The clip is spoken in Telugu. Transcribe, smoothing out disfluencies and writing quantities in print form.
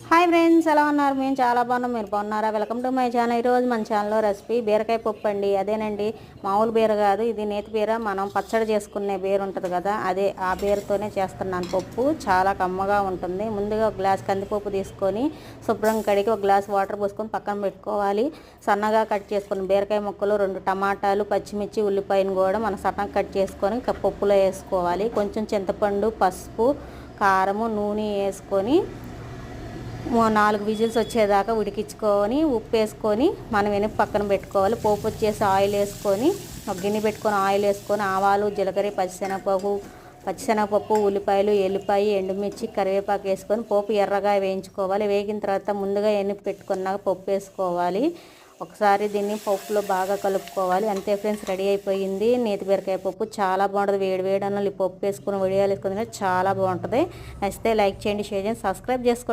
హాయ్ ఫ్రెండ్స్, ఎలా ఉన్నారు? మేము చాలా బాగున్నాం. మీరు బాగున్నారా? Welcome to my channel. ఈరోజు మన ఛానల్లో రెసిపీ బీరకాయ పప్పు అండి. అదేనండి, మామూలు బీర కాదు, ఇది నేతి బీర. మనం పచ్చడి చేసుకునే బీర ఉంటుంది కదా, అదే ఆ బీరతోనే చేస్తున్నాను పప్పు. చాలా కమ్మగా ఉంటుంది. ముందుగా ఒక గ్లాస్ కందిపప్పు తీసుకొని శుభ్రం కడిగి ఒక గ్లాస్ వాటర్ పోసుకొని పక్కన పెట్టుకోవాలి. సన్నగా కట్ చేసుకొని బీరకాయ ముక్కలు, 2 టమాటాలు, పచ్చిమిర్చి, ఉల్లిపాయను కూడా మనం సన్నగా కట్ చేసుకొని పప్పులో వేసుకోవాలి. కొంచెం చింతపండు, పసుపు, కారము, నూనె వేసుకొని 4 విజిల్స్ వచ్చేదాకా ఉడికించుకొని ఉప్పు వేసుకొని మనం వెనక్కి పక్కన పెట్టుకోవాలి. పోపు వచ్చేసి ఆయిల్ వేసుకొని ఒక గిన్నె పెట్టుకొని ఆయిల్ వేసుకొని ఆవాలు, జీలకర్ర, పచ్చిశనగపప్పు, ఉల్లిపాయలు, ఎల్లిపాయ, ఎండుమిర్చి, కరివేపాకు వేసుకొని పోపు ఎర్రగా వేయించుకోవాలి. వేగిన తర్వాత ముందుగా ఎన్నిక పెట్టుకున్నాక పప్పు వేసుకోవాలి. ఒకసారి దీన్ని పప్పులో బాగా కలుపుకోవాలి. అంతే ఫ్రెండ్స్, రెడీ అయిపోయింది నేతి బీరకాయ పప్పు. చాలా బాగుంటుంది. వేడి వేడి అన్నం ఈ పప్పు వేసుకొని వడియాలు వేసుకొని చాలా బాగుంటుంది. నచ్చితే లైక్ చేయండి, షేర్ చేయండి, సబ్స్క్రైబ్ చేసుకోండి.